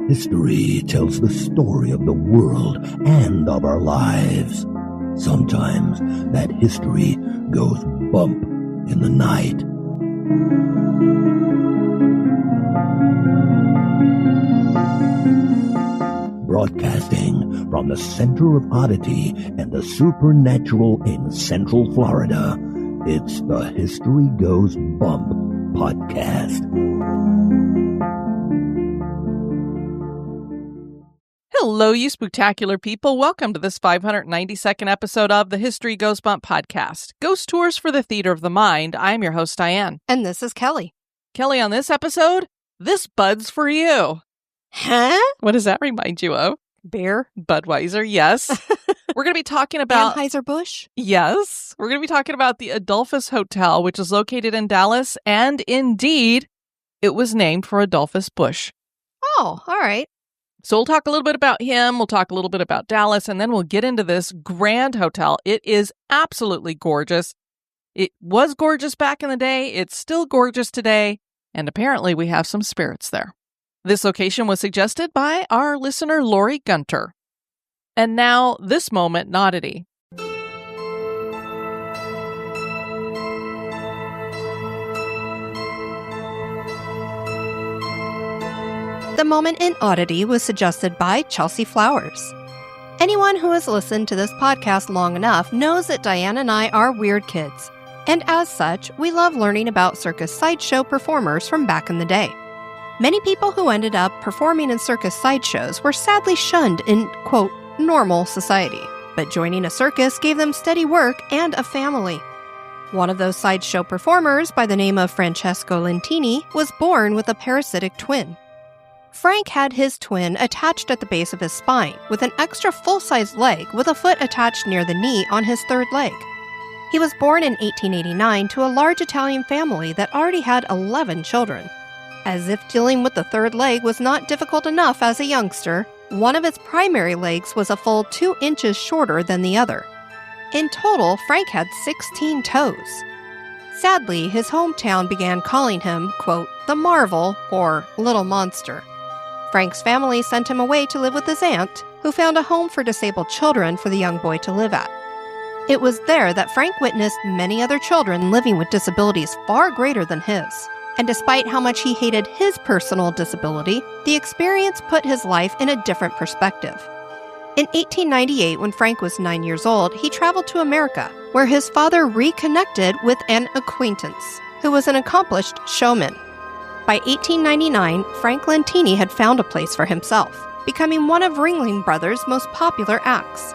History tells the story of the world and of our lives. Sometimes that history goes bump in the night. Broadcasting from the center of oddity and the supernatural in Central Florida, it's the History Goes Bump podcast. Hello, you spooktacular people. Welcome to this 592nd episode of the History Goes Bump podcast. Ghost Tours for the Theater of the Mind. I'm your host, Diane. And this is Kelly. Kelly, on this episode, this Bud's for you. Huh? What does that remind you of? Beer? Budweiser, yes. We're going to be talking about... Anheuser-Busch? Yes. We're going to be talking about the Adolphus Hotel, which is located in Dallas, and indeed, it was named for Adolphus Busch. Oh, all right. So we'll talk a little bit about him, we'll talk a little bit about Dallas, and then we'll get into this grand hotel. It is absolutely gorgeous. It was gorgeous back in the day, it's still gorgeous today, and apparently we have some spirits there. This location was suggested by our listener, Lori Gunter. And now, this moment oddity. The moment in oddity was suggested by Chelsea Flowers. Anyone who has listened to this podcast long enough knows that Diane and I are weird kids, and as such, we love learning about circus sideshow performers from back in the day. Many people who ended up performing in circus sideshows were sadly shunned in, quote, normal society, but joining a circus gave them steady work and a family. One of those sideshow performers, by the name of Francesco Lentini, was born with a parasitic twin. Frank had his twin attached at the base of his spine, with an extra full-size leg with a foot attached near the knee on his third leg. He was born in 1889 to a large Italian family that already had 11 children. As if dealing with the third leg was not difficult enough as a youngster, one of its primary legs was a full 2 inches shorter than the other. In total, Frank had 16 toes. Sadly, his hometown began calling him, quote, the Marvel, or Little Monster. Frank's family sent him away to live with his aunt, who found a home for disabled children for the young boy to live at. It was there that Frank witnessed many other children living with disabilities far greater than his. And despite how much he hated his personal disability, the experience put his life in a different perspective. In 1898, when Frank was 9 years old, he traveled to America, where his father reconnected with an acquaintance, who was an accomplished showman. By 1899, Frank Lentini had found a place for himself, becoming one of Ringling Brothers' most popular acts.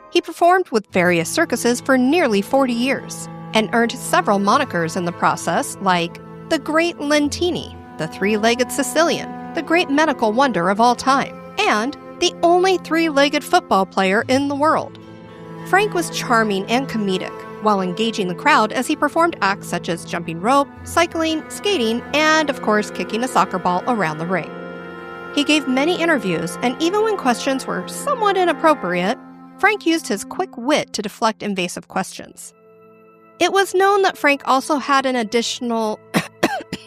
He performed with various circuses for nearly 40 years, and earned several monikers in the process, like the Great Lentini, the Three-Legged Sicilian, the Great Medical Wonder of all time, and the only three-legged football player in the world. Frank was charming and comedic, while engaging the crowd as he performed acts such as jumping rope, cycling, skating, and, of course, kicking a soccer ball around the ring. He gave many interviews, and even when questions were somewhat inappropriate, Frank used his quick wit to deflect invasive questions. It was known that Frank also had an additional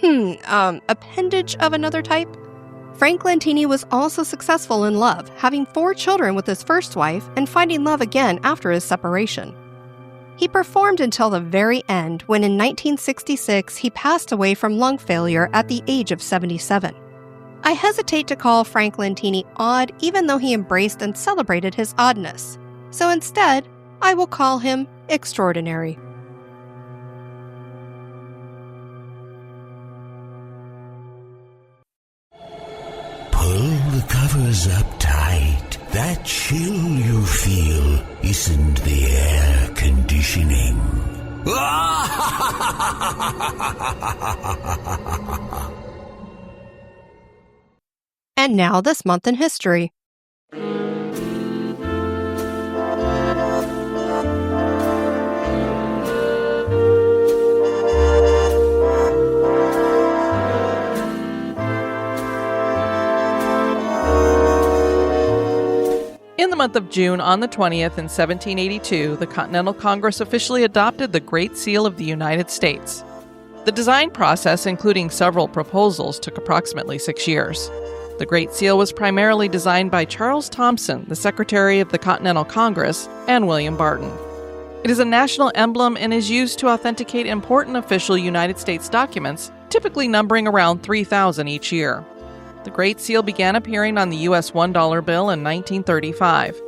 appendage of another type. Frank Lentini was also successful in love, having 4 children with his first wife and finding love again after his separation. He performed until the very end, when in 1966 he passed away from lung failure at the age of 77. I hesitate to call Frank Lentini odd, even though he embraced and celebrated his oddness. So instead, I will call him extraordinary. Pull the covers up tight. That chill you feel isn't the air conditioning. And now this month in history. In the month of June, on the 20th in 1782, the Continental Congress officially adopted the Great Seal of the United States. The design process, including several proposals, took approximately 6 years. The Great Seal was primarily designed by Charles Thomson, the Secretary of the Continental Congress, and William Barton. It is a national emblem and is used to authenticate important official United States documents, typically numbering around 3,000 each year. The Great Seal began appearing on the U.S. $1 bill in 1935.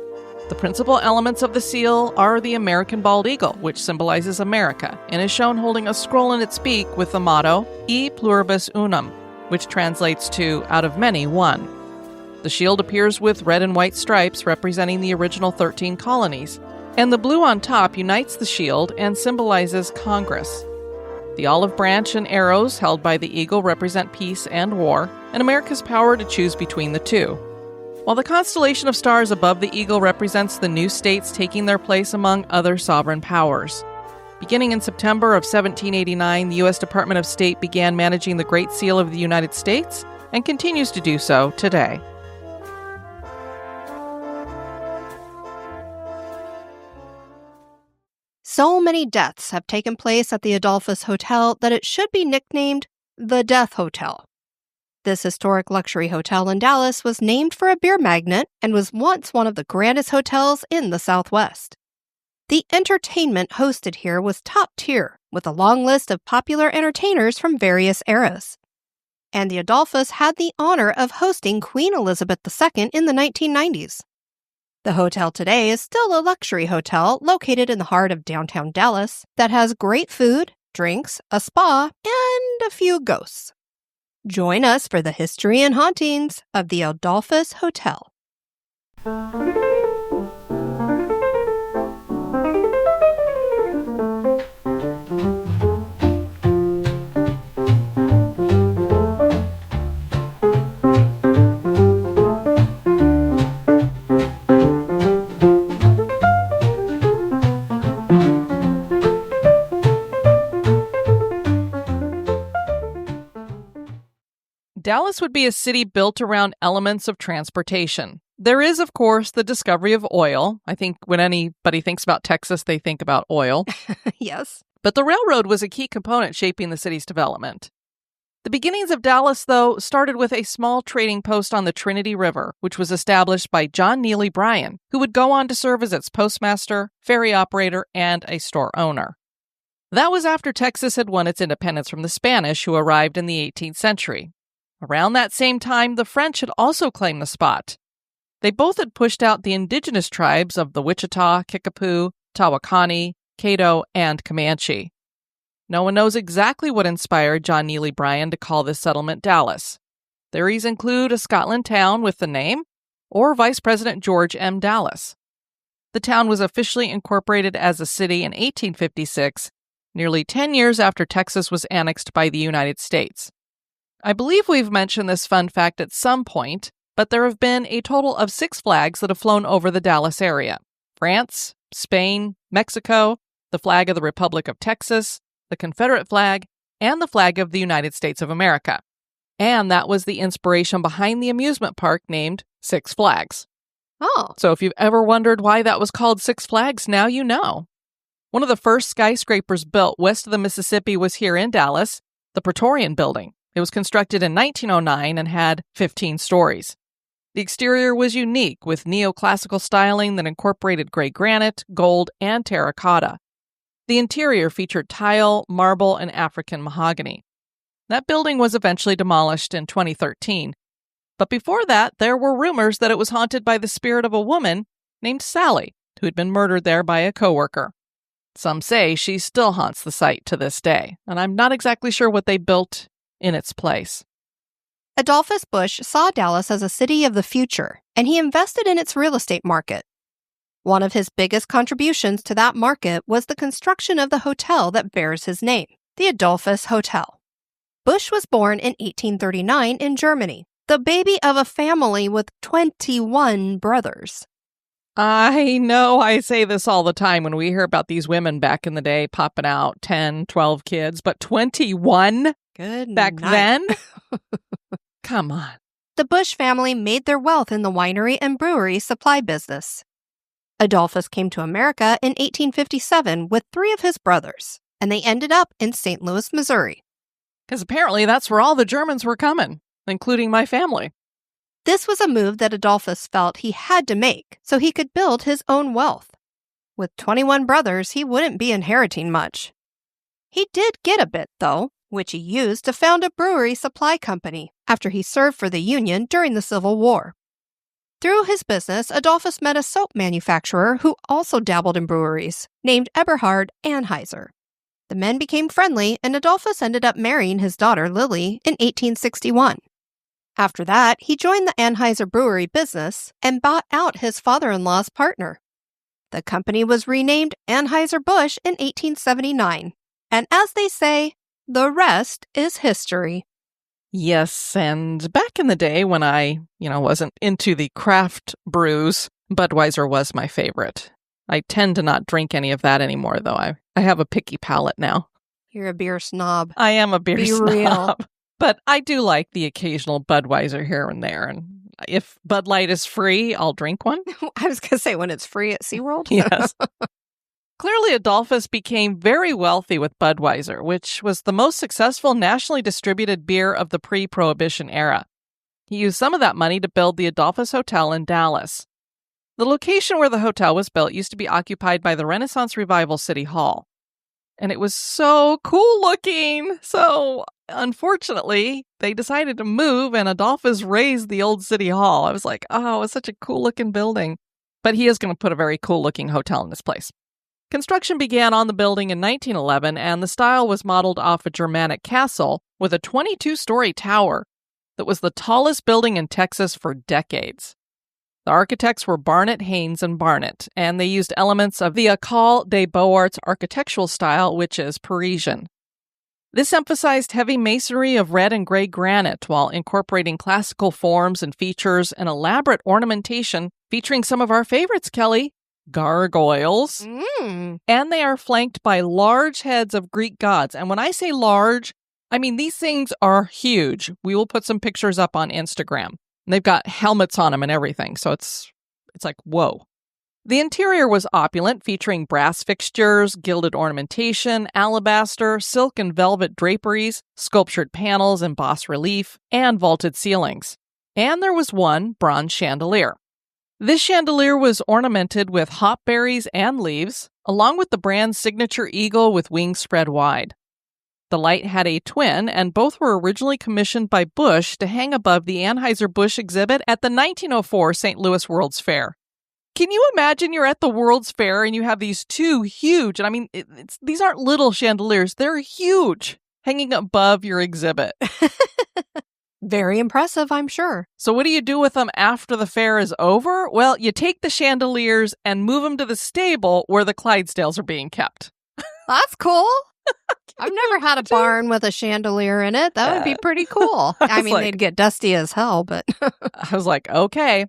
The principal elements of the seal are the American bald eagle, which symbolizes America, and is shown holding a scroll in its beak with the motto, E pluribus unum, which translates to, out of many, one. The shield appears with red and white stripes representing the original 13 colonies, and the blue on top unites the shield and symbolizes Congress. The olive branch and arrows held by the eagle represent peace and war, and America's power to choose between the two. While the constellation of stars above the eagle represents the new states taking their place among other sovereign powers. Beginning in September of 1789, the U.S. Department of State began managing the Great Seal of the United States and continues to do so today. So many deaths have taken place at the Adolphus Hotel that it should be nicknamed the Death Hotel. This historic luxury hotel in Dallas was named for a beer magnate and was once one of the grandest hotels in the Southwest. The entertainment hosted here was top tier, with a long list of popular entertainers from various eras. And the Adolphus had the honor of hosting Queen Elizabeth II in the 1990s. The hotel today is still a luxury hotel located in the heart of downtown Dallas that has great food, drinks, a spa, and a few ghosts. Join us for the history and hauntings of the Adolphus Hotel. Dallas would be a city built around elements of transportation. There is, of course, the discovery of oil. I think when anybody thinks about Texas, they think about oil. Yes. But the railroad was a key component shaping the city's development. The beginnings of Dallas, though, started with a small trading post on the Trinity River, which was established by John Neely Bryan, who would go on to serve as its postmaster, ferry operator, and a store owner. That was after Texas had won its independence from the Spanish, who arrived in the 18th century. Around that same time, the French had also claimed the spot. They both had pushed out the indigenous tribes of the Wichita, Kickapoo, Tawakoni, Caddo, and Comanche. No one knows exactly what inspired John Neely Bryan to call this settlement Dallas. Theories include a Scotland town with the name, or Vice President George M. Dallas. The town was officially incorporated as a city in 1856, nearly 10 years after Texas was annexed by the United States. I believe we've mentioned this fun fact at some point, but there have been a total of 6 flags that have flown over the Dallas area: France, Spain, Mexico, the flag of the Republic of Texas, the Confederate flag, and the flag of the United States of America. And that was the inspiration behind the amusement park named Six Flags. Oh. So if you've ever wondered why that was called Six Flags, now you know. One of the first skyscrapers built west of the Mississippi was here in Dallas, the Praetorian Building. It was constructed in 1909 and had 15 stories. The exterior was unique, with neoclassical styling that incorporated gray granite, gold, and terracotta. The interior featured tile, marble, and African mahogany. That building was eventually demolished in 2013. But before that, there were rumors that it was haunted by the spirit of a woman named Sally, who had been murdered there by a coworker. Some say she still haunts the site to this day, and I'm not exactly sure what they built in its place. Adolphus Busch saw Dallas as a city of the future, and he invested in its real estate market. One of his biggest contributions to that market was the construction of the hotel that bears his name, the Adolphus Hotel. Busch was born in 1839 in Germany, the baby of a family with 21 brothers. I know I say this all the time when we hear about these women back in the day popping out 10, 12 kids, but 21? Good back night. then? Come on. The Busch family made their wealth in the winery and brewery supply business. Adolphus came to America in 1857 with 3 of his brothers, and they ended up in St. Louis, Missouri. Because apparently that's where all the Germans were coming, including my family. This was a move that Adolphus felt he had to make so he could build his own wealth. With 21 brothers, he wouldn't be inheriting much. He did get a bit, though, which he used to found a brewery supply company after he served for the Union during the Civil War. Through his business, Adolphus met a soap manufacturer who also dabbled in breweries, named Eberhard Anheuser. The men became friendly, and Adolphus ended up marrying his daughter Lily in 1861. After that, he joined the Anheuser brewery business and bought out his father-in-law's partner. The company was renamed Anheuser-Busch in 1879, and as they say, the rest is history. Yes, and back in the day when I, wasn't into the craft brews, Budweiser was my favorite. I tend to not drink any of that anymore, though. I have a picky palate now. You're a beer snob. I am a beer snob. Be real. But I do like the occasional Budweiser here and there, and if Bud Light is free, I'll drink one. I was going to say when it's free at SeaWorld. Yes. Clearly, Adolphus became very wealthy with Budweiser, which was the most successful nationally distributed beer of the pre-Prohibition era. He used some of that money to build the Adolphus Hotel in Dallas. The location where the hotel was built used to be occupied by the Renaissance Revival City Hall. And it was so cool looking. So, unfortunately, they decided to move and Adolphus razed the old City Hall. I was like, oh, it was such a cool looking building. But he is going to put a very cool looking hotel in this place. Construction began on the building in 1911, and the style was modeled off a Germanic castle with a 22-story tower that was the tallest building in Texas for decades. The architects were Barnett, Haynes, and Barnett, and they used elements of the École des Beaux-Arts architectural style, which is Parisian. This emphasized heavy masonry of red and gray granite while incorporating classical forms and features and elaborate ornamentation featuring some of our favorites, Kelly. Gargoyles, and they are flanked by large heads of Greek gods. And when I say large, I mean these things are huge. We will put some pictures up on Instagram. And they've got helmets on them and everything, so it's like, whoa. The interior was opulent, featuring brass fixtures, gilded ornamentation, alabaster, silk and velvet draperies, sculptured panels in bas relief, and vaulted ceilings. And there was one bronze chandelier. This chandelier was ornamented with hopberries and leaves, along with the brand's signature eagle with wings spread wide. The light had a twin, and both were originally commissioned by Busch to hang above the Anheuser-Busch exhibit at the 1904 St. Louis World's Fair. Can you imagine you're at the World's Fair and you have these two huge, and I mean, these aren't little chandeliers, they're huge, hanging above your exhibit. Very impressive, I'm sure. So what do you do with them after the fair is over? Well, you take the chandeliers and move them to the stable where the Clydesdales are being kept. That's cool. I've never had a barn with a chandelier in it. That would be pretty cool. I mean, they'd get dusty as hell, but... I was like, okay.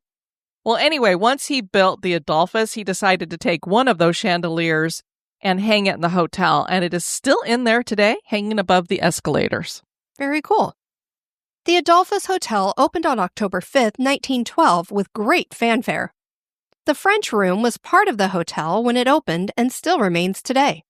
Well, anyway, once he built the Adolphus, he decided to take one of those chandeliers and hang it in the hotel, and it is still in there today, hanging above the escalators. Very cool. The Adolphus Hotel opened on October 5th, 1912, with great fanfare. The French Room was part of the hotel when it opened and still remains today.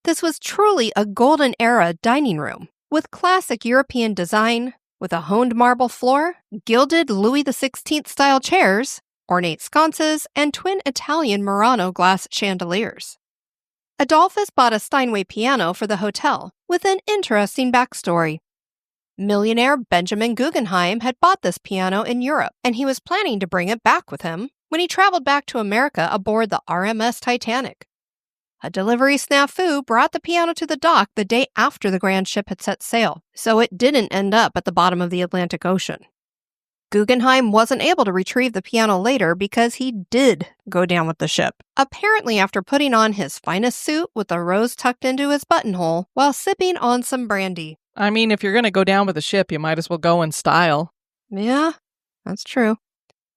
This was truly a golden era dining room, with classic European design, with a honed marble floor, gilded Louis XVI-style chairs, ornate sconces, and twin Italian Murano glass chandeliers. Adolphus bought a Steinway piano for the hotel, with an interesting backstory. Millionaire Benjamin Guggenheim had bought this piano in Europe, and he was planning to bring it back with him when he traveled back to America aboard the RMS Titanic. A delivery snafu brought the piano to the dock the day after the grand ship had set sail, so it didn't end up at the bottom of the Atlantic Ocean. Guggenheim wasn't able to retrieve the piano later because he did go down with the ship, apparently after putting on his finest suit with a rose tucked into his buttonhole while sipping on some brandy. I mean, if you're going to go down with a ship, you might as well go in style. Yeah, that's true.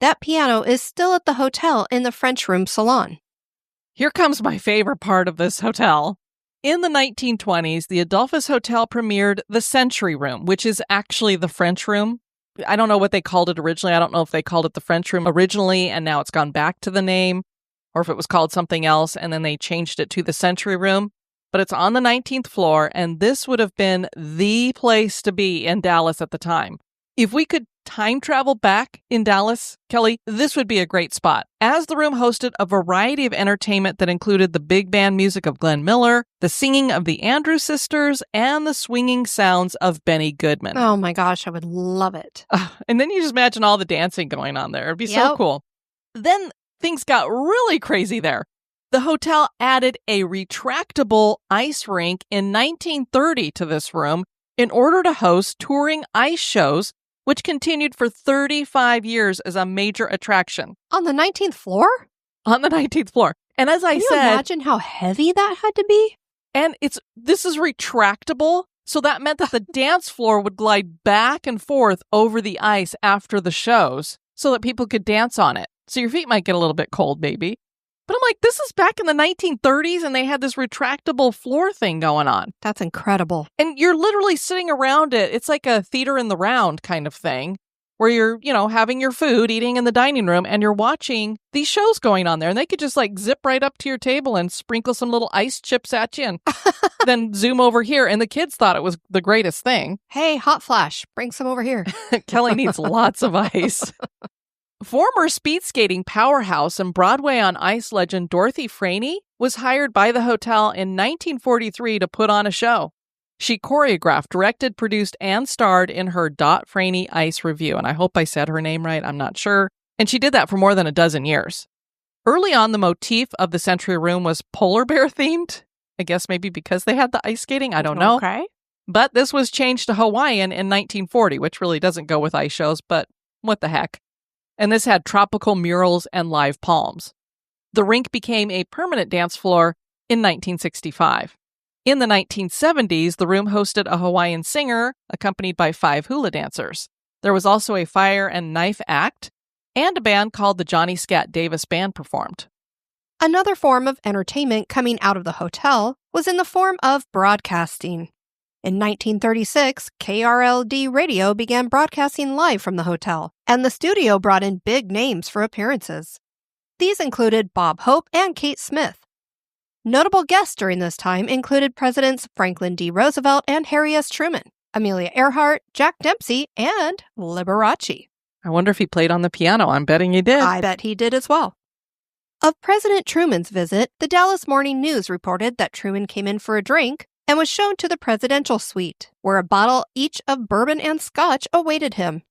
That piano is still at the hotel in the French Room salon. Here comes my favorite part of this hotel. In the 1920s, the Adolphus Hotel premiered the Century Room, which is actually the French Room. I don't know what they called it originally. I don't know if they called it the French Room originally, and now it's gone back to the name, or if it was called something else, and then they changed it to the Century Room. But it's on the 19th floor, and this would have been the place to be in Dallas at the time. If we could time travel back in Dallas, Kelly, this would be a great spot, as the room hosted a variety of entertainment that included the big band music of Glenn Miller, the singing of the Andrews Sisters, and the swinging sounds of Benny Goodman. Oh my gosh, I would love it. And then you just imagine all the dancing going on there. It'd be so cool. Then things got really crazy there. The hotel added a retractable ice rink in 1930 to this room in order to host touring ice shows, which continued for 35 years as a major attraction. On the 19th floor? On the 19th floor. And as I Can said... you imagine how heavy that had to be? And this is retractable, so that meant that the dance floor would glide back and forth over the ice after the shows so that people could dance on it. So your feet might get a little bit cold, maybe. But I'm like, this is back in the 1930s, and they had this retractable floor thing going on. That's incredible. And you're literally sitting around it. It's like a theater in the round kind of thing, where you're, having your food, eating in the dining room, and you're watching these shows going on there. And they could just like zip right up to your table and sprinkle some little ice chips at you and then zoom over here. And the kids thought it was the greatest thing. Hey, hot flash, bring some over here. Kelly needs lots of ice. Former speed skating powerhouse and Broadway on Ice legend Dorothy Franey was hired by the hotel in 1943 to put on a show. She choreographed, directed, produced, and starred in her Dot Franey Ice Review. And I hope I said her name right. I'm not sure. And she did that for more than a dozen years. Early on, the motif of the Century Room was polar bear themed. I guess maybe because they had the ice skating. I don't know. Okay. But this was changed to Hawaiian in 1940, which really doesn't go with ice shows, but what the heck. And this had tropical murals and live palms. The rink became a permanent dance floor in 1965. In the 1970s, the room hosted a Hawaiian singer accompanied by 5 hula dancers. There was also a fire and knife act, and a band called the Johnny Scat Davis Band performed. Another form of entertainment coming out of the hotel was in the form of broadcasting. In 1936, KRLD Radio began broadcasting live from the hotel, and the studio brought in big names for appearances. These included Bob Hope and Kate Smith. Notable guests during this time included Presidents Franklin D. Roosevelt and Harry S. Truman, Amelia Earhart, Jack Dempsey, and Liberace. I wonder if he played on the piano. I'm betting he did. I bet he did as well. Of President Truman's visit, the Dallas Morning News reported that Truman came in for a drink and was shown to the presidential suite, where a bottle each of bourbon and scotch awaited him.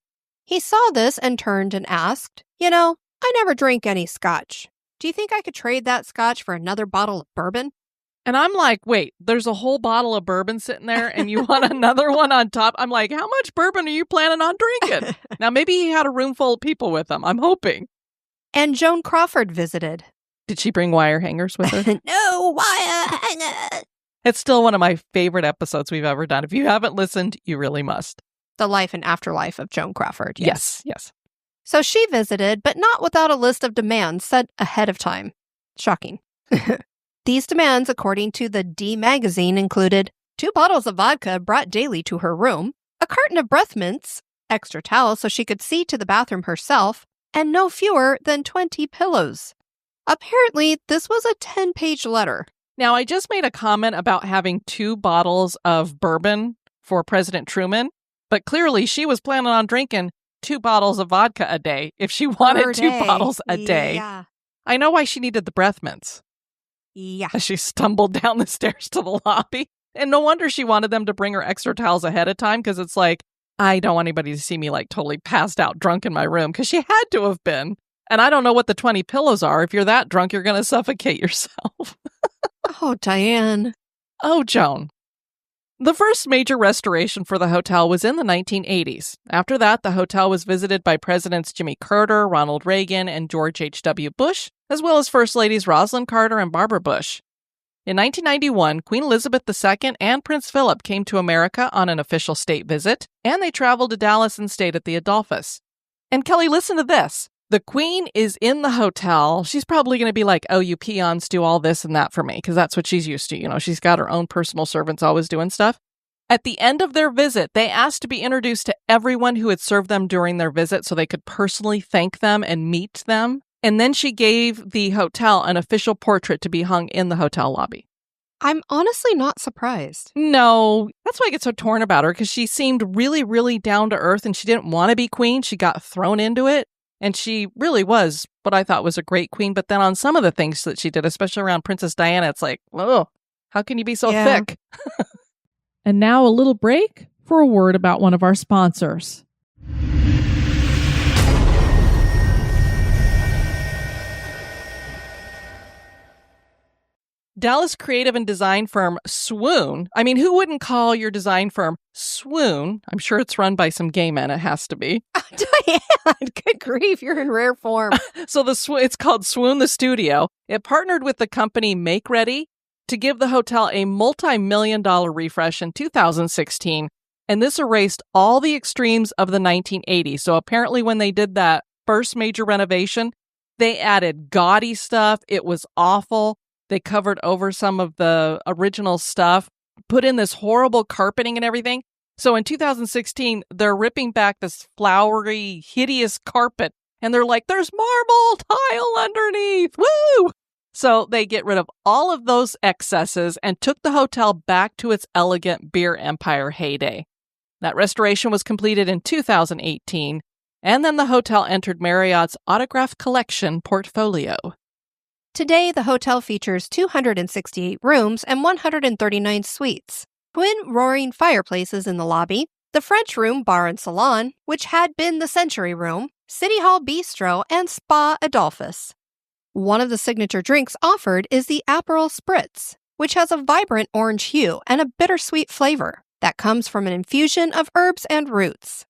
He saw this and turned and asked, I never drink any scotch. Do you think I could trade that scotch for another bottle of bourbon? And I'm like, wait, there's a whole bottle of bourbon sitting there and you want another one on top? I'm like, how much bourbon are you planning on drinking? Now, maybe he had a room full of people with him. I'm hoping. And Joan Crawford visited. Did she bring wire hangers with her? No wire hanger. It's still one of my favorite episodes we've ever done. If you haven't listened, you really must. The life and afterlife of Joan Crawford. Yes. So she visited, but not without a list of demands set ahead of time. Shocking. These demands, according to the D magazine, included 2 bottles of vodka brought daily to her room, a carton of breath mints, extra towels so she could see to the bathroom herself, and no fewer than 20 pillows. Apparently, this was a 10-page letter. Now, I just made a comment about having 2 bottles of bourbon for President Truman, but clearly she was planning on drinking 2 bottles of vodka a day if she wanted 2 bottles a day. Yeah. I know why she needed the breath mints. Yeah. As she stumbled down the stairs to the lobby. And no wonder she wanted them to bring her extra towels ahead of time, because it's like, I don't want anybody to see me like totally passed out drunk in my room, because she had to have been. And I don't know what the 20 pillows are. If you're that drunk, you're going to suffocate yourself. Oh, Diane. Oh, Joan. The first major restoration for the hotel was in the 1980s. After that, the hotel was visited by Presidents Jimmy Carter, Ronald Reagan, and George H.W. Bush, as well as First Ladies Rosalind Carter and Barbara Bush. In 1991, Queen Elizabeth II and Prince Philip came to America on an official state visit, and they traveled to Dallas and stayed at the Adolphus. And Kelly, listen to this. The Queen is in the hotel. She's probably going to be like, oh, you peons do all this and that for me, because that's what she's used to. She's got her own personal servants always doing stuff. At the end of their visit, they asked to be introduced to everyone who had served them during their visit so they could personally thank them and meet them. And then she gave the hotel an official portrait to be hung in the hotel lobby. I'm honestly not surprised. No, that's why I get so torn about her, because she seemed really, really down to earth and she didn't want to be queen. She got thrown into it and she really was what I thought was a great queen. But then on some of the things that she did, especially around Princess Diana, it's like, oh, how can you be so thick? And now a little break for a word about one of our sponsors. Dallas creative and design firm Swoon. I mean, who wouldn't call your design firm Swoon? I'm sure it's run by some gay men. It has to be. Diane, good grief, you're in rare form. So it's called Swoon the Studio. It partnered with the company Make Ready to give the hotel a multi-million-dollar refresh in 2016. And this erased all the extremes of the 1980s. So apparently when they did that first major renovation, they added gaudy stuff. It was awful. They covered over some of the original stuff, put in this horrible carpeting and everything. So in 2016, they're ripping back this flowery, hideous carpet. And they're like, there's marble tile underneath. Woo! So they get rid of all of those excesses and took the hotel back to its elegant beer empire heyday. That restoration was completed in 2018. And then the hotel entered Marriott's Autograph Collection portfolio. Today, the hotel features 268 rooms and 139 suites, twin roaring fireplaces in the lobby, the French Room Bar and Salon, which had been the Century Room, City Hall Bistro, and Spa Adolphus. One of the signature drinks offered is the Aperol Spritz, which has a vibrant orange hue and a bittersweet flavor that comes from an infusion of herbs and roots.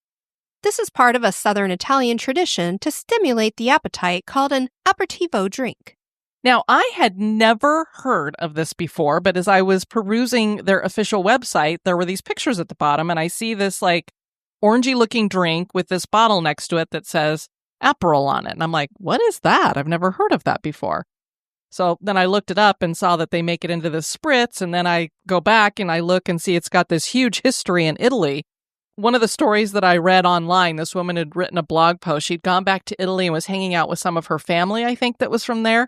This is part of a Southern Italian tradition to stimulate the appetite called an aperitivo drink. Now, I had never heard of this before, but as I was perusing their official website, there were these pictures at the bottom, and I see this like orangey-looking drink with this bottle next to it that says Aperol on it. And I'm like, what is that? I've never heard of that before. So then I looked it up and saw that they make it into this spritz, and then I go back and I look and see it's got this huge history in Italy. One of the stories that I read online, this woman had written a blog post. She'd gone back to Italy and was hanging out with some of her family, I think, that was from there.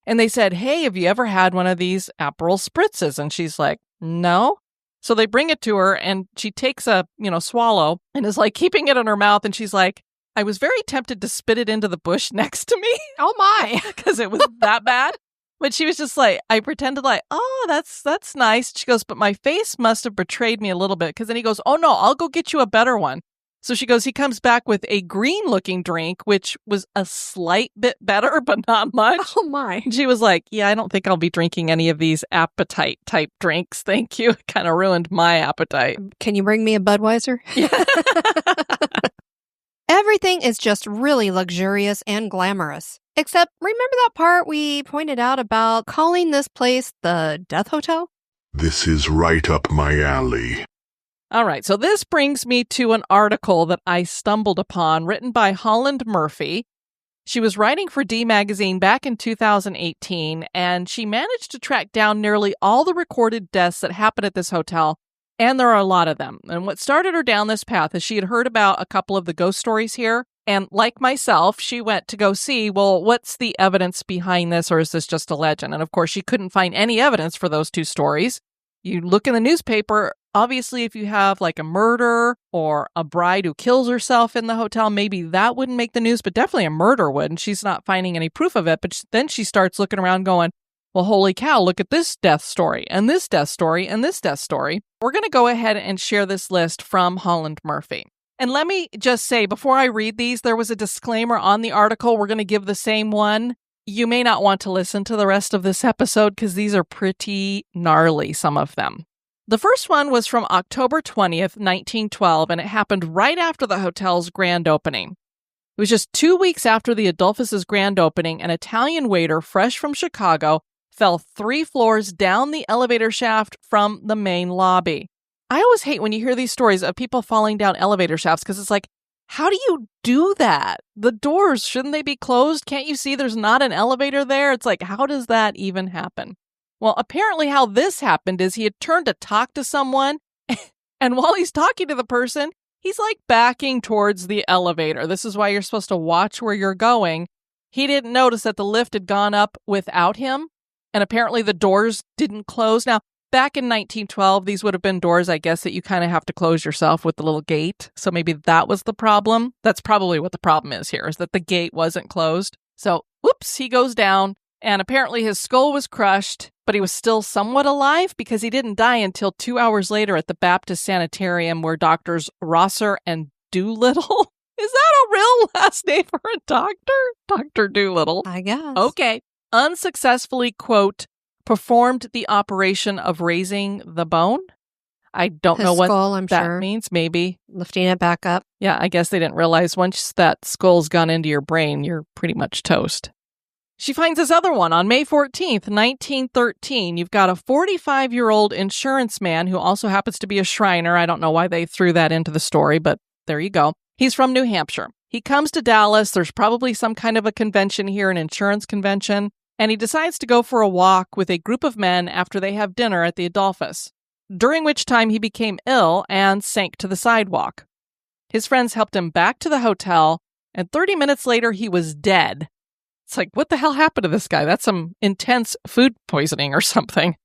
And they said, hey, have you ever had one of these Aperol spritzes? And she's like, no. So they bring it to her and she takes a, swallow and is like keeping it in her mouth. And she's like, I was very tempted to spit it into the bush next to me. Oh my. Because it was that bad. But she was just like, I pretended like, oh, that's nice. She goes, but my face must have betrayed me a little bit. Because then he goes, oh no, I'll go get you a better one. So she goes, he comes back with a green-looking drink, which was a slight bit better, but not much. Oh, my. She was like, yeah, I don't think I'll be drinking any of these appetite-type drinks. Thank you. It kind of ruined my appetite. Can you bring me a Budweiser? Yeah. Everything is just really luxurious and glamorous. Except, remember that part we pointed out about calling this place the Death Hotel? This is right up my alley. All right, so this brings me to an article that I stumbled upon, written by Holland Murphy. She was writing for D Magazine back in 2018, and she managed to track down nearly all the recorded deaths that happened at this hotel, and there are a lot of them. And what started her down this path is she had heard about a couple of the ghost stories here, and like myself, she went to go see, well, what's the evidence behind this, or is this just a legend? And of course, she couldn't find any evidence for those two stories. You look in the newspaper. Obviously, if you have like a murder or a bride who kills herself in the hotel, maybe that wouldn't make the news, but definitely a murder would. And she's not finding any proof of it. But then she starts looking around going, well, holy cow, look at this death story and this death story and this death story. We're going to go ahead and share this list from Holland Murphy. And let me just say, before I read these, there was a disclaimer on the article. We're going to give the same one. You may not want to listen to the rest of this episode because these are pretty gnarly, some of them. The first one was from October 20th, 1912, and it happened right after the hotel's grand opening. It was just 2 weeks after the Adolphus's grand opening, an Italian waiter fresh from Chicago fell 3 floors down the elevator shaft from the main lobby. I always hate when you hear these stories of people falling down elevator shafts because it's like, how do you do that? The doors, shouldn't they be closed? Can't you see there's not an elevator there? It's like, how does that even happen? Well, apparently how this happened is he had turned to talk to someone, and while he's talking to the person, he's like backing towards the elevator. This is why you're supposed to watch where you're going. He didn't notice that the lift had gone up without him, And apparently the doors didn't close. Now, back in 1912, these would have been doors, I guess, that you kind of have to close yourself with the little gate. So maybe that was the problem. That's probably what the problem is here, is that the gate wasn't closed. So, whoops, he goes down. And apparently his skull was crushed, but he was still somewhat alive because he didn't die until 2 hours later at the Baptist Sanitarium where doctors Rosser and Doolittle. Is that a real last name for a doctor? Dr. Doolittle. I guess. Okay. Unsuccessfully, quote, performed the operation of raising the bone. I don't His know what skull, I'm that sure. means. Maybe. Lifting it back up. Yeah, I guess they didn't realize once that skull's gone into your brain, you're pretty much toast. She finds this other one on May 14th, 1913. You've got a 45-year-old insurance man who also happens to be a Shriner. I don't know why they threw that into the story, but there you go. He's from New Hampshire. He comes to Dallas. There's probably some kind of a convention here, an insurance convention, and he decides to go for a walk with a group of men after they have dinner at the Adolphus, during which time he became ill and sank to the sidewalk. His friends helped him back to the hotel, and 30 minutes later, he was dead. It's like, what the hell happened to this guy? That's some intense food poisoning or something.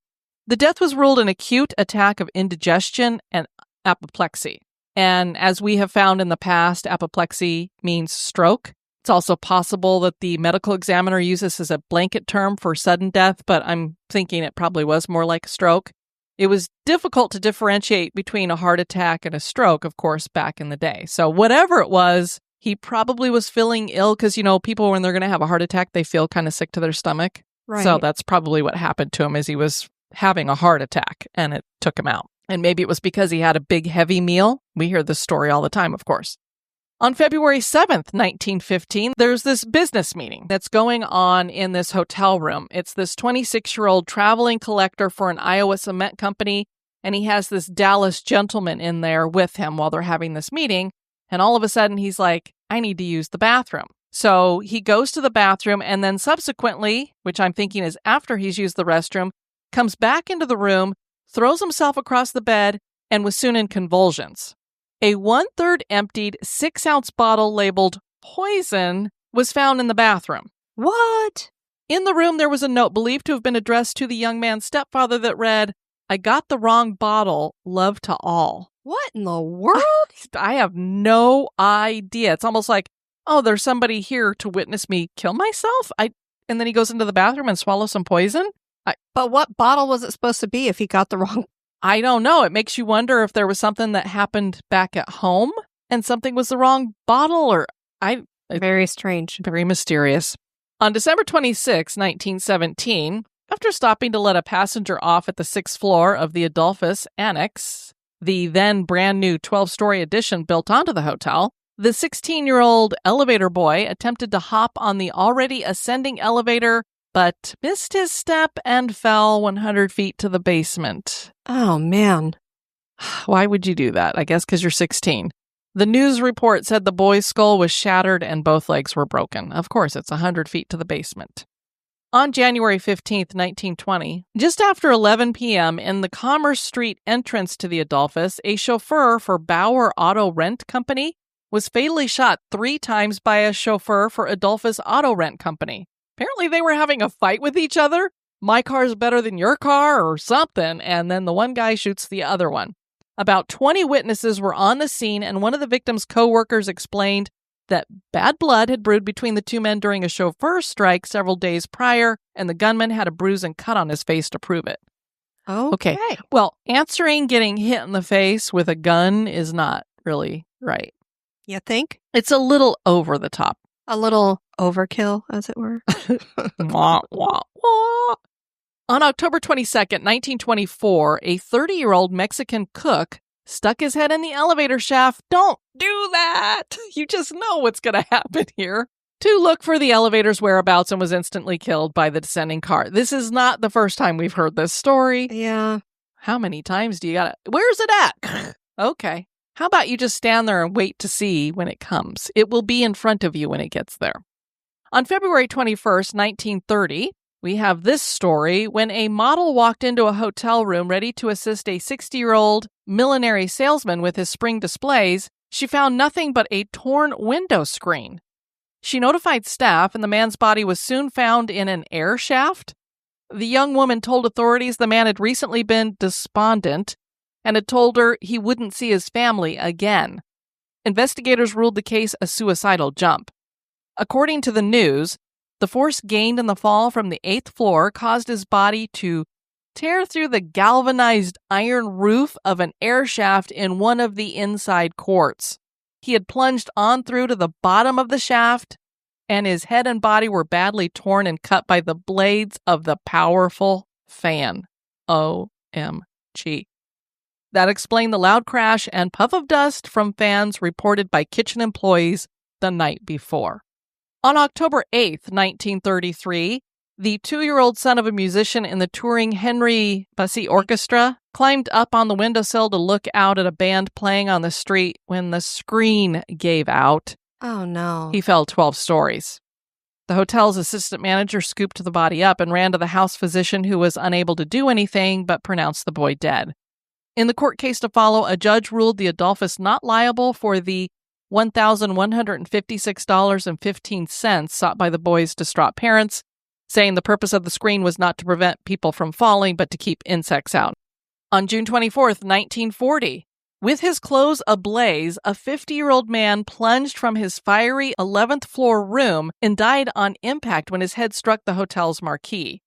The death was ruled an acute attack of indigestion and apoplexy. And as we have found in the past, apoplexy means stroke. It's also possible that the medical examiner uses as a blanket term for sudden death, but I'm thinking it probably was more like a stroke. It was difficult to differentiate between a heart attack and a stroke, of course, back in the day. So whatever it was, he probably was feeling ill because, people, when they're going to have a heart attack, they feel kind of sick to their stomach. Right. So that's probably what happened to him, is he was having a heart attack and it took him out. And maybe it was because he had a big, heavy meal. We hear this story all the time, of course. On February 7th, 1915, there's this business meeting that's going on in this hotel room. It's this 26-year-old traveling collector for an Iowa cement company, and he has this Dallas gentleman in there with him while they're having this meeting. And all of a sudden, he's like, I need to use the bathroom. So he goes to the bathroom and then subsequently, which I'm thinking is after he's used the restroom, comes back into the room, throws himself across the bed, and was soon in convulsions. A 1/3 emptied 6-ounce bottle labeled poison was found in the bathroom. What? In the room, there was a note believed to have been addressed to the young man's stepfather that read, I got the wrong bottle, love to all. What in the world? I have no idea. It's almost like, oh, there's somebody here to witness me kill myself? And then he goes into the bathroom and swallows some poison? But what bottle was it supposed to be if he got the wrong? I don't know. It makes you wonder if there was something that happened back at home and something was the wrong bottle, or Very strange. very mysterious. On December 26, 1917, after stopping to let a passenger off at the 6th floor of the Adolphus Annex, the then brand new 12-story addition built onto the hotel, the 16-year-old elevator boy attempted to hop on the already ascending elevator, but missed his step and fell 100 feet to the basement. Oh, man. Why would you do that? I guess because you're 16. The news report said the boy's skull was shattered and both legs were broken. Of course, it's 100 feet to the basement. On January 15th, 1920, just after 11 p.m. in the Commerce Street entrance to the Adolphus, a chauffeur for Bauer Auto Rent Company was fatally shot 3 times by a chauffeur for Adolphus Auto Rent Company. Apparently they were having a fight with each other. My car's better than your car or something. And then the one guy shoots the other one. About 20 witnesses were on the scene, and one of the victim's co-workers explained that bad blood had brewed between the two men during a chauffeur strike several days prior, and the gunman had a bruise and cut on his face to prove it. Okay. Well, answering getting hit in the face with a gun is not really right. You think? It's a little over the top. A little overkill, as it were. Wah, wah, wah. On October 22nd, 1924, a 30-year-old Mexican cook stuck his head in the elevator shaft. Don't do that! You just know what's going to happen here. To look for the elevator's whereabouts and was instantly killed by the descending car. This is not the first time we've heard this story. Yeah. How many times do you got to... Where's it at? Okay. How about you just stand there and wait to see when it comes? It will be in front of you when it gets there. On February 21st, 1930, we have this story when a model walked into a hotel room ready to assist a 60-year-old millinery salesman with his spring displays. She found nothing but a torn window screen. She notified staff, and the man's body was soon found in an air shaft. The young woman told authorities the man had recently been despondent and had told her he wouldn't see his family again. Investigators ruled the case a suicidal jump. According to the News, the force gained in the fall from the 8th floor caused his body to tear through the galvanized iron roof of an air shaft in one of the inside courts. He had plunged on through to the bottom of the shaft, and his head and body were badly torn and cut by the blades of the powerful fan. OMG. That explained the loud crash and puff of dust from fans reported by kitchen employees the night before. On October 8th, 1933, the 2-year-old son of a musician in the touring Henry Bussey Orchestra climbed up on the windowsill to look out at a band playing on the street when the screen gave out. Oh, no. He fell 12 stories. The hotel's assistant manager scooped the body up and ran to the house physician, who was unable to do anything but pronounced the boy dead. In the court case to follow, a judge ruled the Adolphus not liable for the $1,156.15 sought by the boy's distraught parents, saying the purpose of the screen was not to prevent people from falling, but to keep insects out. On June 24th, 1940, with his clothes ablaze, a 50-year-old man plunged from his fiery 11th floor room and died on impact when his head struck the hotel's marquee.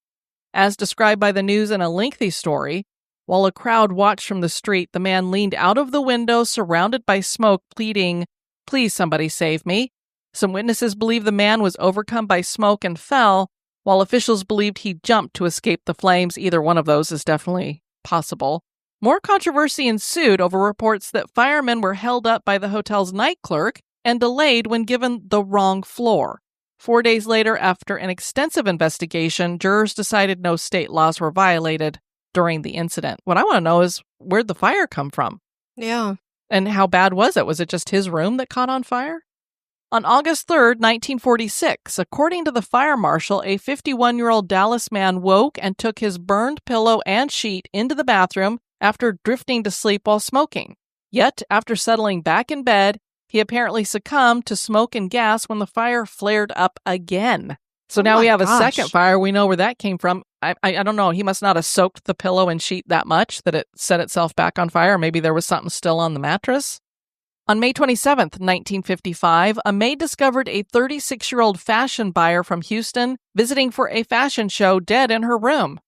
As described by the News in a lengthy story, while a crowd watched from the street, the man leaned out of the window surrounded by smoke, pleading, "Please, somebody save me." Some witnesses believe the man was overcome by smoke and fell, while officials believed he jumped to escape the flames. Either one of those is definitely possible. More controversy ensued over reports that firemen were held up by the hotel's night clerk and delayed when given the wrong floor. 4 days later, after an extensive investigation, jurors decided no state laws were violated during the incident. What I want to know is, where'd the fire come from? Yeah. And how bad was it? Was it just his room that caught on fire? On August 3rd, 1946, according to the fire marshal, a 51-year-old Dallas man woke and took his burned pillow and sheet into the bathroom after drifting to sleep while smoking. Yet, after settling back in bed, he apparently succumbed to smoke and gas when the fire flared up again. So now we have a second fire. We know where that came from. I don't know. He must not have soaked the pillow and sheet that much that it set itself back on fire. Maybe there was something still on the mattress. On May 27th, 1955, a maid discovered a 36-year-old fashion buyer from Houston visiting for a fashion show dead in her room.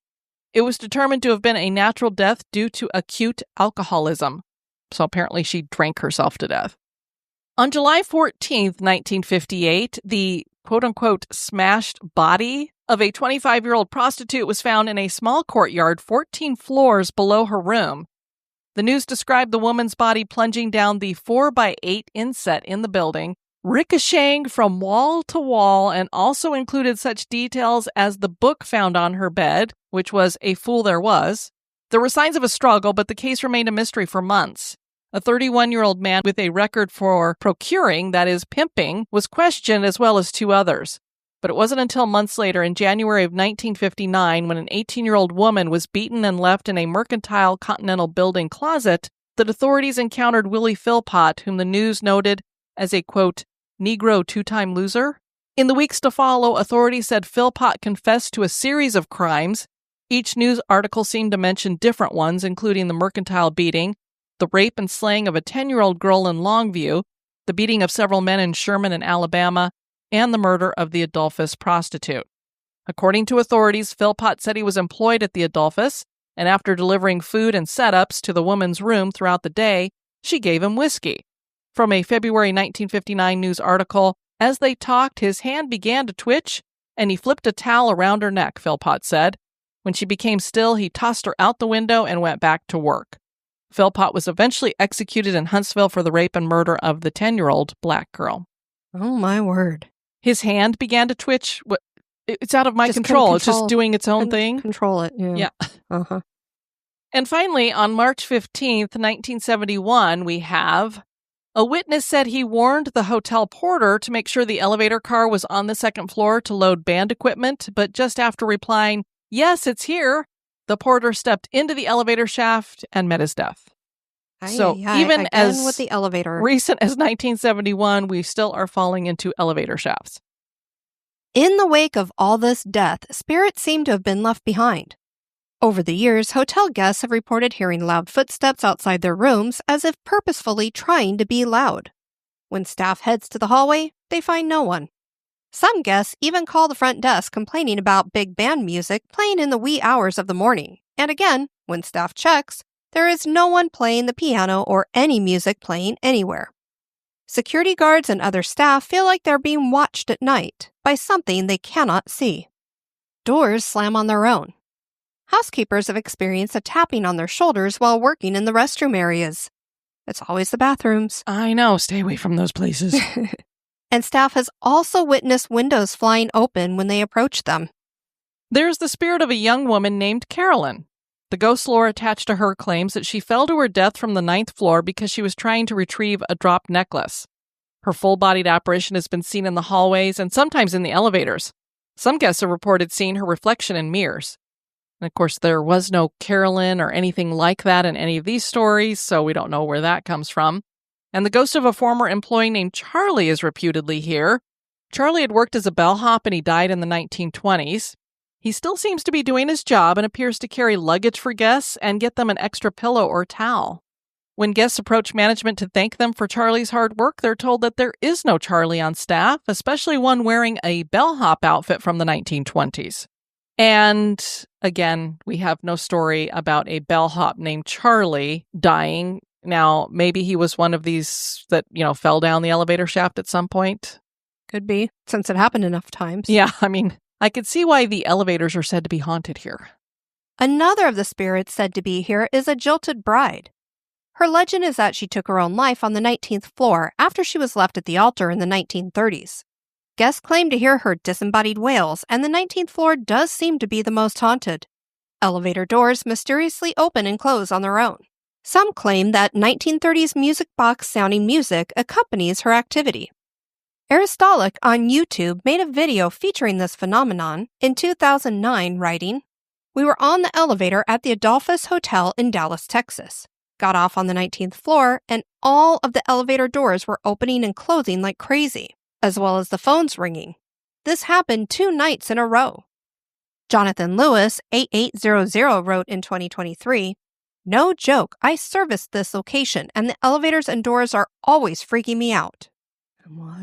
It was determined to have been a natural death due to acute alcoholism. So apparently she drank herself to death. On July 14th, 1958, the quote-unquote smashed body of a 25-year-old prostitute was found in a small courtyard 14 floors below her room. The News described the woman's body plunging down the 4x8 inset in the building, ricocheting from wall to wall, and also included such details as the book found on her bed, which was A Fool There Was. There were signs of a struggle, but the case remained a mystery for months. A 31-year-old man with a record for procuring, that is, pimping, was questioned, as well as 2 others. But it wasn't until months later, in January of 1959, when an 18-year-old woman was beaten and left in a Mercantile Continental building closet, that authorities encountered Willie Philpott, whom the News noted as a, quote, Negro 2-time loser. In the weeks to follow, authorities said Philpott confessed to a series of crimes. Each news article seemed to mention different ones, including the Mercantile beating, the rape and slaying of a 10-year-old girl in Longview, the beating of several men in Sherman and Alabama, and the murder of the Adolphus prostitute. According to authorities, Philpott said he was employed at the Adolphus, and after delivering food and setups to the woman's room throughout the day, she gave him whiskey. From a February 1959 news article, as they talked, his hand began to twitch, and he flipped a towel around her neck, Philpott said. When she became still, he tossed her out the window and went back to work. Philpott was eventually executed in Huntsville for the rape and murder of the 10-year-old black girl. Oh, my word. His hand began to twitch. It's out of my control. It's just doing its own thing. Control it. Yeah. Uh-huh. And finally, on March 15th, 1971, we have a witness said he warned the hotel porter to make sure the elevator car was on the second floor to load band equipment, but just after replying, "Yes, it's here," the porter stepped into the elevator shaft and met his death. Even as with the elevator. Recent as 1971, we still are falling into elevator shafts. In the wake of all this death, spirits seem to have been left behind. Over the years, hotel guests have reported hearing loud footsteps outside their rooms as if purposefully trying to be loud. When staff heads to the hallway, they find no one. Some guests even call the front desk complaining about big band music playing in the wee hours of the morning. And again, when staff checks, there is no one playing the piano or any music playing anywhere. Security guards and other staff feel like they're being watched at night by something they cannot see. Doors slam on their own. Housekeepers have experienced a tapping on their shoulders while working in the restroom areas. It's always the bathrooms. I know, stay away from those places. And staff has also witnessed windows flying open when they approach them. There's the spirit of a young woman named Carolyn. The ghost lore attached to her claims that she fell to her death from the 9th floor because she was trying to retrieve a dropped necklace. Her full-bodied apparition has been seen in the hallways and sometimes in the elevators. Some guests have reported seeing her reflection in mirrors. And of course, there was no Carolyn or anything like that in any of these stories, so we don't know where that comes from. And the ghost of a former employee named Charlie is reputedly here. Charlie had worked as a bellhop and he died in the 1920s. He still seems to be doing his job and appears to carry luggage for guests and get them an extra pillow or towel. When guests approach management to thank them for Charlie's hard work, they're told that there is no Charlie on staff, especially one wearing a bellhop outfit from the 1920s. And again, we have no story about a bellhop named Charlie dying. Now, maybe he was one of these that, fell down the elevator shaft at some point. Could be, since it happened enough times. Yeah, I could see why the elevators are said to be haunted here. Another of the spirits said to be here is a jilted bride. Her legend is that she took her own life on the 19th floor after she was left at the altar in the 1930s. Guests claim to hear her disembodied wails, and the 19th floor does seem to be the most haunted. Elevator doors mysteriously open and close on their own. Some claim that 1930s music box sounding music accompanies her activity. Aristolic on YouTube made a video featuring this phenomenon in 2009, writing, "We were on the elevator at the Adolphus Hotel in Dallas, Texas. Got off on the 19th floor, and all of the elevator doors were opening and closing like crazy, as well as the phones ringing. This happened 2 nights in a row." Jonathan Lewis, 8800, wrote in 2023, "No joke, I serviced this location, and the elevators and doors are always freaking me out."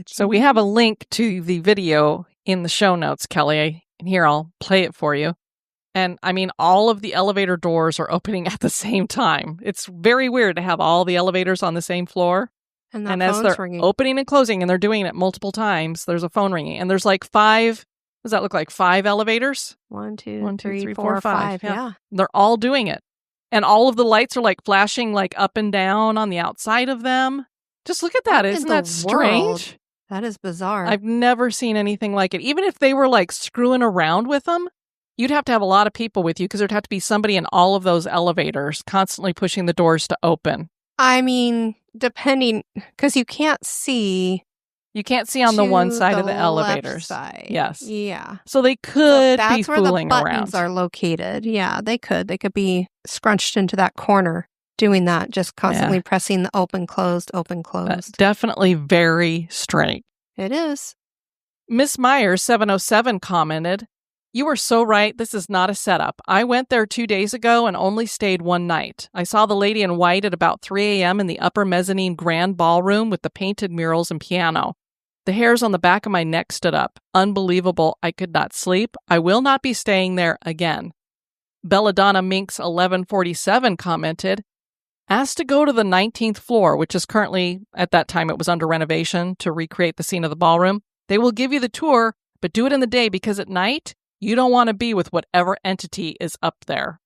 So we have a link to the video in the show notes, Kelly. And here, I'll play it for you. And all of the elevator doors are opening at the same time. It's very weird to have all the elevators on the same floor. And as they're ringing. opening and closing, and they're doing it multiple times, there's a phone ringing. And there's like 5, does that look like 5 elevators? 1, 2, 1, 2, 3, 4, 4, 5. Yeah. They're all doing it. And all of the lights are like flashing like up and down on the outside of them. Just look at that. Isn't that strange? That is bizarre. I've never seen anything like it. Even if they were like screwing around with them, you'd have to have a lot of people with you because there'd have to be somebody in all of those elevators constantly pushing the doors to open. Depending, because you can't see. You can't see on the one side of the left elevators. side. Yes. Yeah. So they could be that's where fooling the buttons around. are located. Yeah, they could. They could be scrunched into that corner doing that, just constantly pressing the open, closed, open, closed. That's definitely very strange. It is. Miss Myers, 707, commented, "You are so right. This is not a setup. I went there 2 days ago and only stayed 1 night. I saw the lady in white at about 3 a.m. in the upper mezzanine grand ballroom with the painted murals and piano. The hairs on the back of my neck stood up. Unbelievable. I could not sleep. I will not be staying there again." Belladonna Minx 1147 commented, "Asked to go to the 19th floor, which is currently, at that time it was under renovation to recreate the scene of the ballroom. They will give you the tour, but do it in the day because at night, you don't want to be with whatever entity is up there."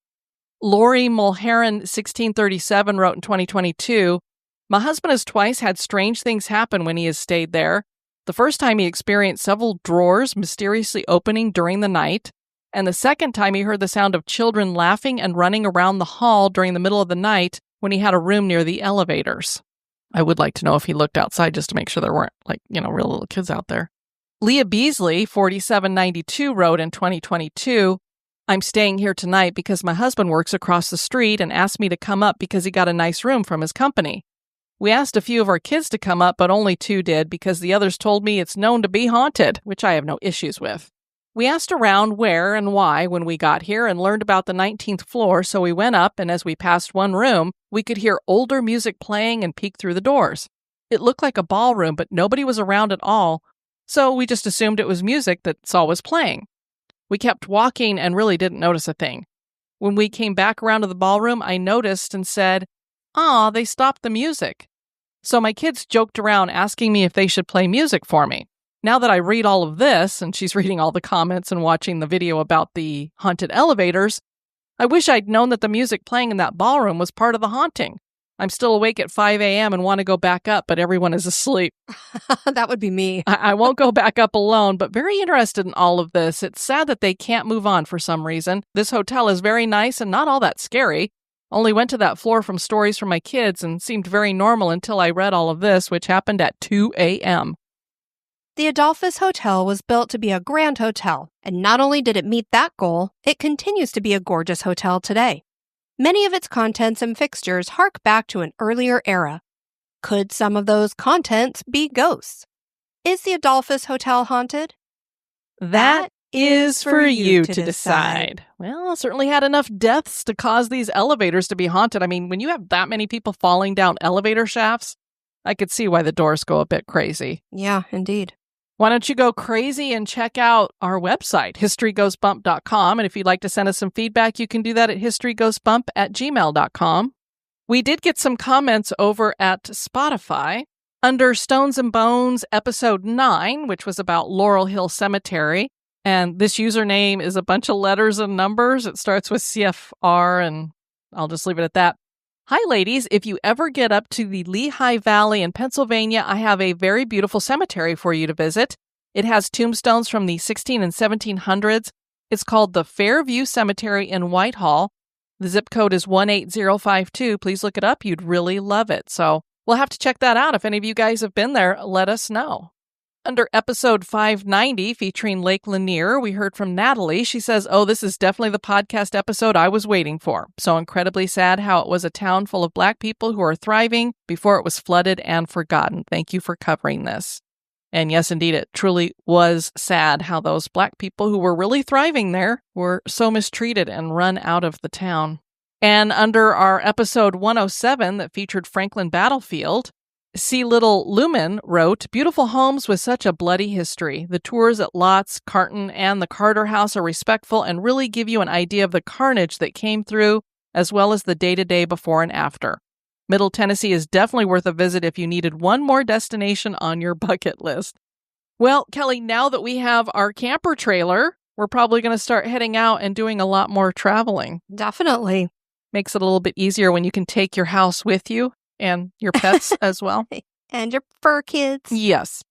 Lori Mulheron 1637 wrote in 2022, "My husband has twice had strange things happen when he has stayed there. The first time he experienced several drawers mysteriously opening during the night, and the second time he heard the sound of children laughing and running around the hall during the middle of the night when he had a room near the elevators." I would like to know if he looked outside just to make sure there weren't, real little kids out there. Leah Beasley, 4792, wrote in 2022, "I'm staying here tonight because my husband works across the street and asked me to come up because he got a nice room from his company. We asked a few of our kids to come up, but only 2 did because the others told me it's known to be haunted, which I have no issues with. We asked around where and why when we got here and learned about the 19th floor, so we went up, and as we passed one room, we could hear older music playing and peek through the doors. It looked like a ballroom, but nobody was around at all, so we just assumed it was music that's always playing. We kept walking and really didn't notice a thing. When we came back around to the ballroom, I noticed and said, "Aw, they stopped the music." So my kids joked around asking me if they should play music for me. Now that I read all of this, and she's reading all the comments and watching the video about the haunted elevators, I wish I'd known that the music playing in that ballroom was part of the haunting. I'm still awake at 5 a.m. and want to go back up, but everyone is asleep. That would be me. I won't go back up alone, but very interested in all of this. It's sad that they can't move on for some reason. This hotel is very nice and not all that scary. Only went to that floor from stories from my kids and seemed very normal until I read all of this, which happened at 2 a.m. The Adolphus Hotel was built to be a grand hotel, and not only did it meet that goal, it continues to be a gorgeous hotel today. Many of its contents and fixtures hark back to an earlier era. Could some of those contents be ghosts? Is the Adolphus Hotel haunted? That is for you to decide. Well, certainly had enough deaths to cause these elevators to be haunted. I mean, when you have that many people falling down elevator shafts, I could see why the doors go a bit crazy. Yeah, indeed. Why don't you go crazy and check out our website, historygoesbump.com. And if you'd like to send us some feedback, you can do that at historygoesbump@gmail.com. We did get some comments over at Spotify under Stones and Bones episode 9, which was about Laurel Hill Cemetery. And this username is a bunch of letters and numbers. It starts with CFR, and I'll just leave it at that. Hi, ladies. If you ever get up to the Lehigh Valley in Pennsylvania, I have a very beautiful cemetery for you to visit. It has tombstones from the 16 and 1700s. It's called the Fairview Cemetery in Whitehall. The zip code is 18052. Please look it up. You'd really love it. So we'll have to check that out. If any of you guys have been there, let us know. Under episode 590, featuring Lake Lanier, we heard from Natalie. She says, "Oh, this is definitely the podcast episode I was waiting for. So incredibly sad how it was a town full of Black people who are thriving before it was flooded and forgotten. Thank you for covering this." And yes, indeed, it truly was sad how those Black people who were really thriving there were so mistreated and run out of the town. And under our episode 107 that featured Franklin Battlefield, C. Little Lumen wrote, "Beautiful homes with such a bloody history. The tours at Lots, Carton, and the Carter House are respectful and really give you an idea of the carnage that came through, as well as the day-to-day before and after. Middle Tennessee is definitely worth a visit if you needed one more destination on your bucket list." Well, Kelly, now that we have our camper trailer, we're probably going to start heading out and doing a lot more traveling. Definitely. Makes it a little bit easier when you can take your house with you. And your pets as well. And your fur kids. Yes.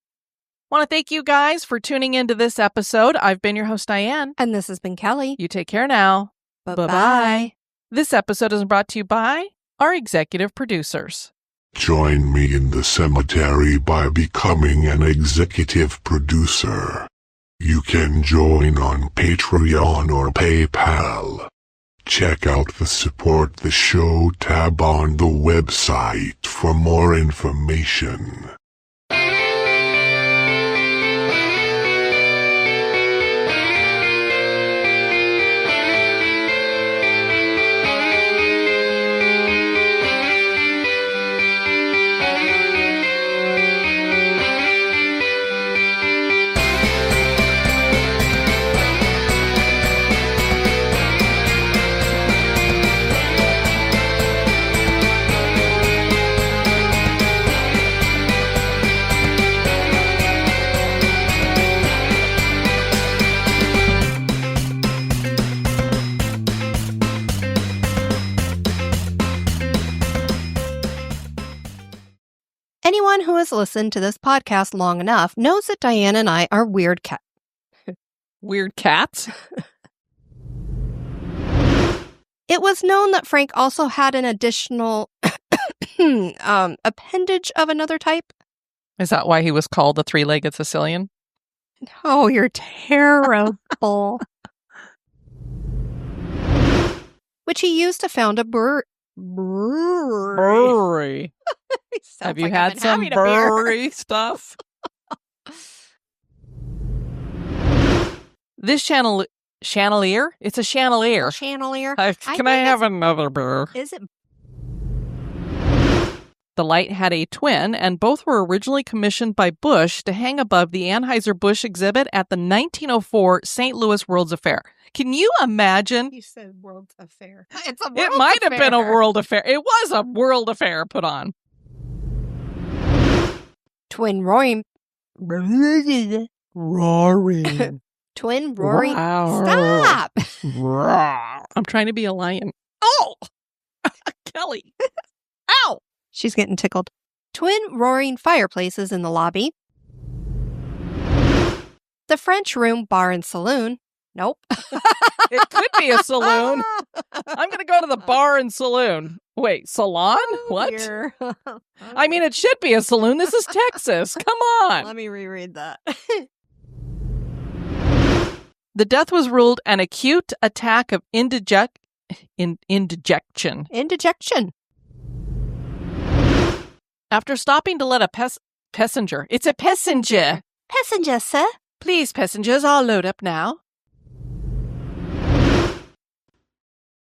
Want to thank you guys for tuning into this episode. I've been your host, Diane. And this has been Kelly. You take care now. Bye-bye. This episode is brought to you by our executive producers. Join me in the cemetery by becoming an executive producer. You can join on Patreon or PayPal. Check out the Support the Show tab on the website for more information. Anyone who has listened to this podcast long enough knows that Diane and I are weird cats. Weird cats? It was known that Frank also had an additional appendage of another type. Is that why he was called the three-legged Sicilian? Oh, you're terrible. Which he used to found a Brewery. Have you had some brewery stuff? This chandelier? It's a chandelier. Chandelier. Can I have another beer? Is it? The light had a twin, and both were originally commissioned by Bush to hang above the Anheuser-Busch exhibit at the 1904 St. Louis World's Affair. Can you imagine? You said World's Affair. It's a World It might Affair. have been a World Affair. It was a World Affair put on. Twin roaring. Roaring. Twin roaring. Wow. Stop. I'm trying to be a lion. Oh! Kelly. Ow! She's getting tickled. Twin roaring fireplaces in the lobby. The French Room Bar and Saloon. Nope. It could be a saloon. I'm going to go to the bar and saloon. Wait, salon? What? I mean, it should be a saloon. This is Texas. Come on. Let me reread that. The death was ruled an acute attack of indigestion. Indigestion. After stopping to let a passenger. It's a passenger. Passenger, sir. Please, passengers, I'll load up now.